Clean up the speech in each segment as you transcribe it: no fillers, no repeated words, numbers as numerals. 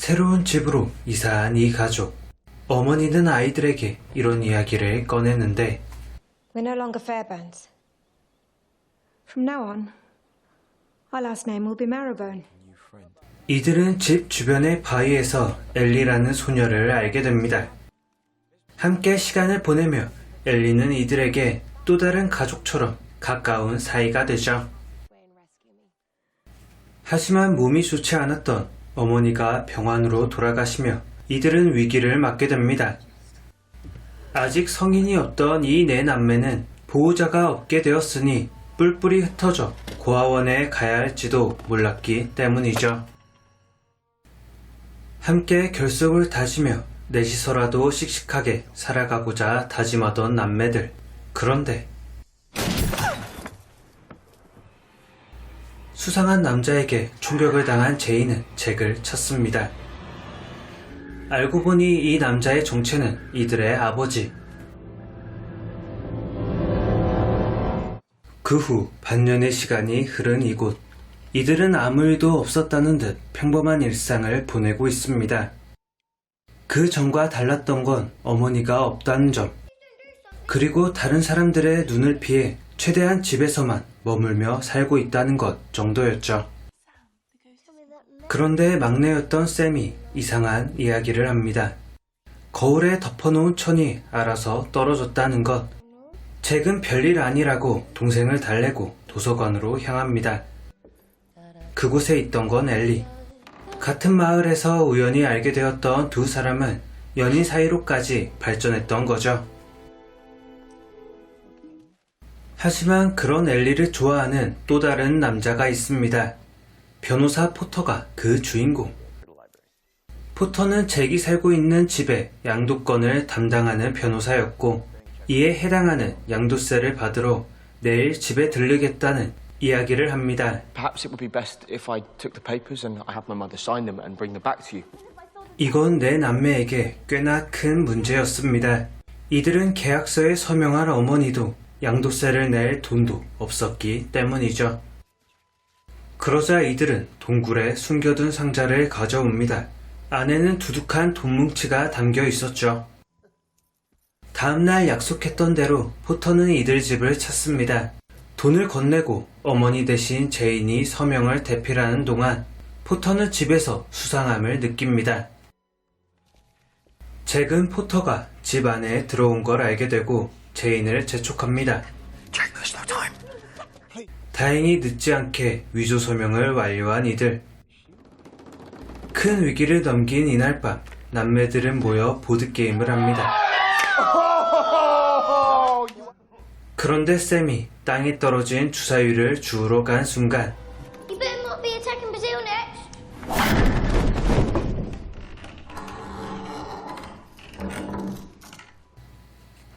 새로운 집으로 이사한 이 가족. 어머니는 아이들에게 이런 이야기를 꺼내는데 We're no longer Fairbairns. From now on, our last name will be Marrowbone. 이들은 집 주변의 바위에서 엘리라는 소녀를 알게 됩니다. 함께 시간을 보내며 엘리는 이들에게 또 다른 가족처럼 가까운 사이가 되죠. 하지만 몸이 좋지 않았던 어머니가 병환으로 돌아가시며 이들은 위기를 맞게 됩니다. 아직 성인이 없던 이 네 남매는 보호자가 없게 되었으니 뿔뿔이 흩어져 고아원에 가야 할지도 몰랐기 때문이죠. 함께 결속을 다지며 넷이서라도 씩씩하게 살아가고자 다짐하던 남매들. 그런데 수상한 남자에게 총격을 당한 제이는 잭을 찾습니다. 알고 보니 이 남자의 정체는 이들의 아버지. 그 후 반년의 시간이 흐른 이곳. 이들은 아무 일도 없었다는 듯 평범한 일상을 보내고 있습니다. 그 전과 달랐던 건 어머니가 없다는 점. 그리고 다른 사람들의 눈을 피해 최대한 집에서만 머물며 살고 있다는 것 정도였죠. 그런데 막내였던 샘이 이상한 이야기를 합니다. 거울에 덮어놓은 천이 알아서 떨어졌다는 것. 잭은 별일 아니라고 동생을 달래고 도서관으로 향합니다. 그곳에 있던 건 엘리. 같은 마을에서 우연히 알게 되었던 두 사람은 연인 사이로까지 발전했던 거죠. 하지만 그런 엘리를 좋아하는 또 다른 남자가 있습니다. 변호사 포터가 그 주인공. 포터는 잭이 살고 있는 집의 양도권을 담당하는 변호사였고 이에 해당하는 양도세를 받으러 내일 집에 들르겠다는 이야기를 합니다. Perhaps it would be best if I took the papers and I have my mother sign them and bring them back to you. 이건 내 남매에게 꽤나 큰 문제였습니다. 이들은 계약서에 서명할 어머니도 양도세를 낼 돈도 없었기 때문이죠. 그러자 이들은 동굴에 숨겨둔 상자를 가져옵니다. 안에는 두둑한 돈 뭉치가 담겨 있었죠. 다음날 약속했던 대로 포터는 이들 집을 찾습니다. 돈을 건네고 어머니 대신 제인이 서명을 대필하는 동안 포터는 집에서 수상함을 느낍니다. 잭은 포터가 집 안에 들어온 걸 알게 되고 제인을 재촉합니다. 다행히 늦지 않게 위조 서명을 완료한 이들. 큰 위기를 넘긴 이날 밤 남매들은 모여 보드게임을 합니다. 그런데 샘이 땅에 떨어진 주사위를 주우러 간 순간 You better not be attacking Brazil next.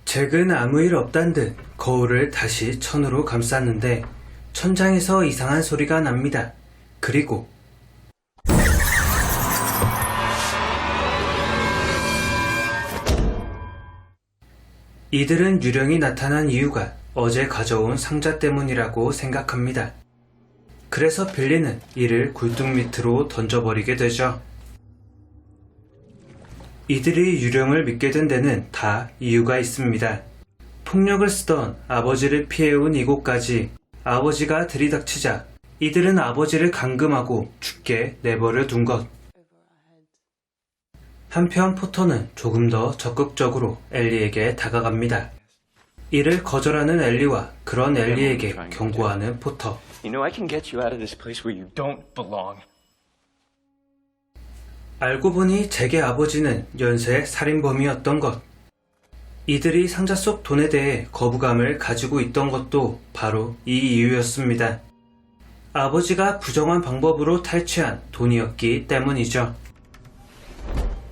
잭은 아무 일 없단 듯 거울을 다시 천으로 감쌌는데 천장에서 이상한 소리가 납니다. 그리고 이들은 유령이 나타난 이유가 어제 가져온 상자 때문이라고 생각합니다. 그래서 빌리는 이를 굴뚝 밑으로 던져버리게 되죠. 이들이 유령을 믿게 된 데는 다 이유가 있습니다. 폭력을 쓰던 아버지를 피해온 이곳까지 아버지가 들이닥치자 이들은 아버지를 감금하고 죽게 내버려 둔 것. 한편 포터는 조금 더 적극적으로 엘리에게 다가갑니다. 이를 거절하는 엘리와 그런 엘리에게 경고하는 포터. You know I can get you out of this place where you don't belong. 알고 보니 잭의 아버지는 연쇄 살인범이었던 것. 이들이 상자 속 돈에 대해 거부감을 가지고 있던 것도 바로 이 이유였습니다. 아버지가 부정한 방법으로 탈취한 돈이었기 때문이죠.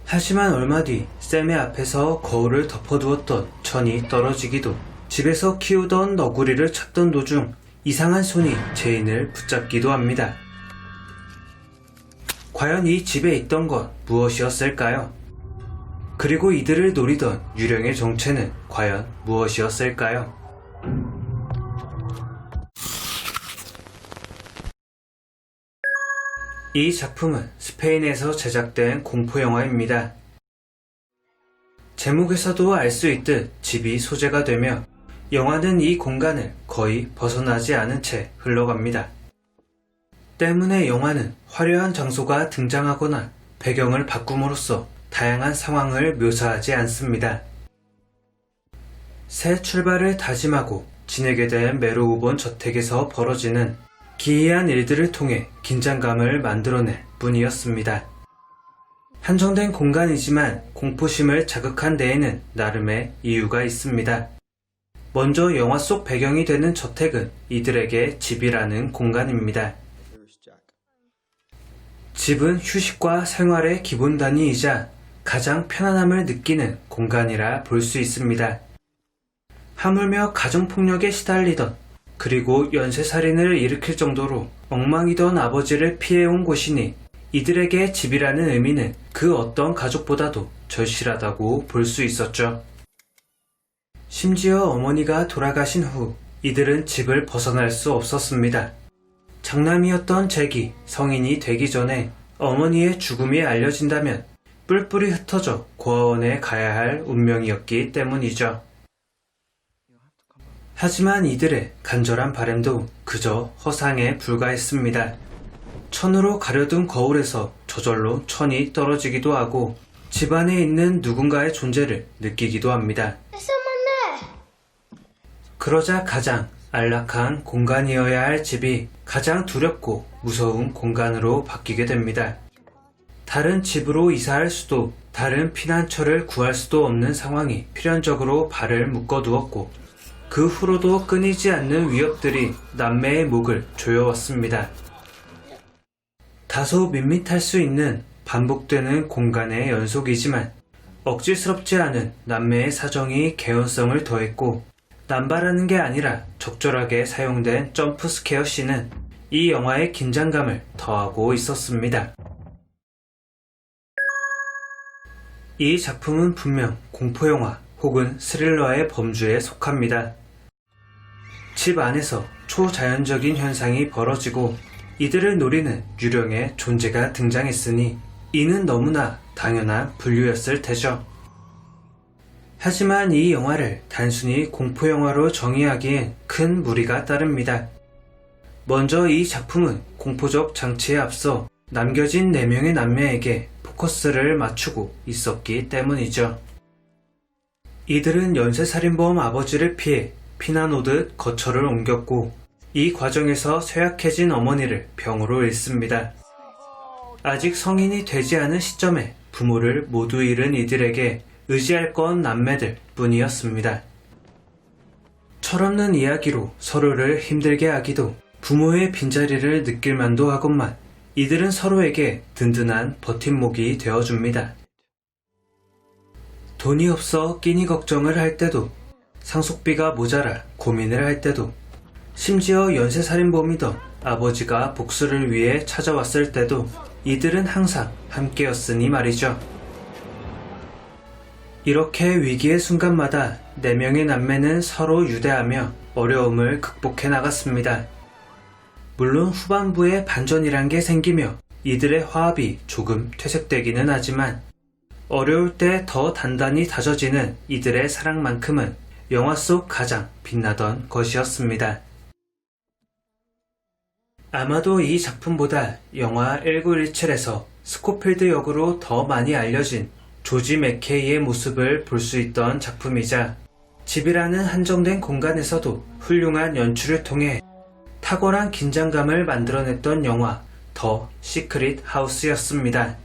하지만 얼마 뒤 샘의 앞에서 거울을 덮어두었던 천이 떨어지기도 집에서 키우던 너구리를 찾던 도중 이상한 손이 제인을 붙잡기도 합니다. 과연 이 집에 있던 건 무엇이었을까요? 그리고 이들을 노리던 유령의 정체는 과연 무엇이었을까요? 이 작품은 스페인에서 제작된 공포영화입니다. 제목에서도 알 수 있듯 집이 소재가 되며 영화는 이 공간을 거의 벗어나지 않은 채 흘러갑니다. 때문에 영화는 화려한 장소가 등장하거나 배경을 바꿈으로써 다양한 상황을 묘사하지 않습니다. 새 출발을 다짐하고 지내게 된 메로우본 저택에서 벌어지는 기이한 일들을 통해 긴장감을 만들어낼 뿐이었습니다. 한정된 공간이지만 공포심을 자극한 데에는 나름의 이유가 있습니다. 먼저 영화 속 배경이 되는 저택은 이들에게 집이라는 공간입니다. 집은 휴식과 생활의 기본 단위이자 가장 편안함을 느끼는 공간이라 볼 수 있습니다. 하물며 가정폭력에 시달리던 그리고 연쇄살인을 일으킬 정도로 엉망이던 아버지를 피해온 곳이니 이들에게 집이라는 의미는 그 어떤 가족보다도 절실하다고 볼 수 있었죠. 심지어 어머니가 돌아가신 후 이들은 집을 벗어날 수 없었습니다. 장남이었던 잭이 성인이 되기 전에 어머니의 죽음이 알려진다면 뿔뿔이 흩어져 고아원에 가야 할 운명이었기 때문이죠. 하지만 이들의 간절한 바람도 그저 허상에 불과했습니다. 천으로 가려둔 거울에서 저절로 천이 떨어지기도 하고 집안에 있는 누군가의 존재를 느끼기도 합니다. There's someone there. 그러자 가장 안락한 공간이어야 할 집이 가장 두렵고 무서운 공간으로 바뀌게 됩니다. 다른 집으로 이사할 수도 다른 피난처를 구할 수도 없는 상황이 필연적으로 발을 묶어두었고 그 후로도 끊이지 않는 위협들이 남매의 목을 조여왔습니다. 다소 밋밋할 수 있는 반복되는 공간의 연속이지만 억지스럽지 않은 남매의 사정이 개연성을 더했고 남발하는 게 아니라 적절하게 사용된 점프 스케어 씬은 이 영화의 긴장감을 더하고 있었습니다. 이 작품은 분명 공포영화 혹은 스릴러의 범주에 속합니다. 집 안에서 초자연적인 현상이 벌어지고 이들을 노리는 유령의 존재가 등장했으니 이는 너무나 당연한 분류였을 테죠. 하지만 이 영화를 단순히 공포영화로 정의하기엔 큰 무리가 따릅니다. 먼저 이 작품은 공포적 장치에 앞서 남겨진 4명의 남매에게 포커스를 맞추고 있었기 때문이죠. 이들은 연쇄살인범 아버지를 피해 피난 오듯 거처를 옮겼고 이 과정에서 쇠약해진 어머니를 병으로 잃습니다. 아직 성인이 되지 않은 시점에 부모를 모두 잃은 이들에게 의지할 건 남매들 뿐이었습니다. 철없는 이야기로 서로를 힘들게 하기도 부모의 빈자리를 느낄 만도 하건만 이들은 서로에게 든든한 버팀목이 되어줍니다. 돈이 없어 끼니 걱정을 할 때도 상속비가 모자라 고민을 할 때도 심지어 연쇄살인범이던 아버지가 복수를 위해 찾아왔을 때도 이들은 항상 함께였으니 말이죠. 이렇게 위기의 순간마다 4명의 남매는 서로 유대하며 어려움을 극복해 나갔습니다. 물론 후반부에 반전이란 게 생기며 이들의 화합이 조금 퇴색되기는 하지만 어려울 때 더 단단히 다져지는 이들의 사랑만큼은 영화 속 가장 빛나던 것이었습니다. 아마도 이 작품보다 영화 1917에서 스코필드 역으로 더 많이 알려진 조지 맥케이의 모습을 볼 수 있던 작품이자 집이라는 한정된 공간에서도 훌륭한 연출을 통해 탁월한 긴장감을 만들어냈던 영화 더 시크릿 하우스였습니다.